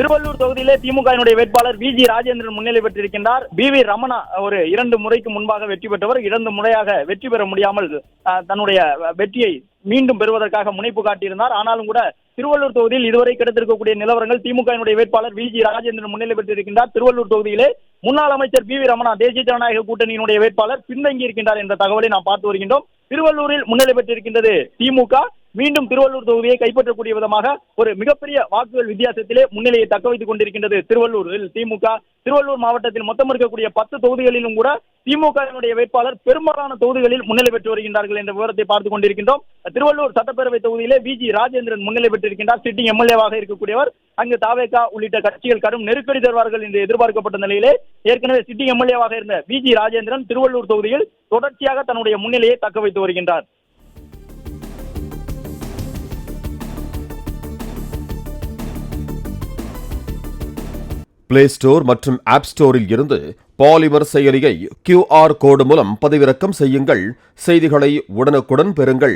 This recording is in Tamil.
திருவள்ளூர் தொகுதியிலே திமுகவினுடைய வேட்பாளர் வி.ஜி. ராஜேந்திரன் முன்னிலை பெற்றிருக்கின்றார். வி.வி. ரமணா ஒரு 2 முறைக்கு முன்பாக வெற்றி பெற்றவர். 2 முறையாக வெற்றி பெற முடியாமல் தன்னுடைய வெற்றியை மீண்டும் பெறுவதற்காக முனைப்பு காட்டியிருந்தார். ஆனாலும் கூட திருவள்ளூர் தொகுதியில் இதுவரை கிடைத்திருக்கக்கூடிய நிலவரங்கள் திமுகவினுடைய வேட்பாளர் வி.ஜி. ராஜேந்திரன் முன்னிலை பெற்றிருக்கின்றார். திருவள்ளூர் தொகுதியிலே முன்னாள் அமைச்சர் வி.வி. ரமணா தேசிய ஜனநாயக கூட்டணியினுடைய வேட்பாளர் பின்தங்கி இருக்கின்றார் என்ற தகவலை நாம் பார்த்து வருகின்றோம். திருவள்ளூரில் முன்னிலை பெற்றிருக்கின்றது திமுக. மீண்டும் திருவள்ளூர் தொகுதியை கைப்பற்றக்கூடிய விதமாக ஒரு மிகப்பெரிய வாக்குகள் வித்தியாசத்திலே முன்னிலையை தக்க வைத்துக் கொண்டிருக்கின்றது திருவள்ளூரில் திமுக. திருவள்ளூர் மாவட்டத்தில் மொத்தம் இருக்கக்கூடிய 10 தொகுதிகளிலும் கூட திமுகவினுடைய வேட்பாளர் பெரும்பாலான தொகுதிகளில் முன்னிலை பெற்று வருகின்றார்கள் என்ற விவரத்தை பார்த்துக் கொண்டிருக்கின்றோம். திருவள்ளூர் சட்டப்பேரவை தொகுதியிலே வி.ஜி. ராஜேந்திரன் முன்னிலை பெற்றிருக்கின்றார். சிட்டிங் எம்எல்ஏவாக இருக்கக்கூடியவர். அங்கு தாவேகா உள்ளிட்ட கட்சிகள் கடும் நெருக்கடி தருவார்கள் என்று எதிர்பார்க்கப்பட்ட நிலையிலே ஏற்கனவே சிட்டிங் எம்எல்ஏவாக இருந்த வி.ஜி. ராஜேந்திரன் திருவள்ளூர் தொகுதியில் தொடர்ச்சியாக தன்னுடைய முன்னிலையை தக்க வைத்து வருகின்றார். பிளே ஸ்டோர் மற்றும் ஆப் ஸ்டோரில் இருந்து பாலிமர் செயலியை QR கோடு மூலம் பதிவிறக்கம் செய்யுங்கள். செய்திகளை உடனுக்குடன் பெறுங்கள்.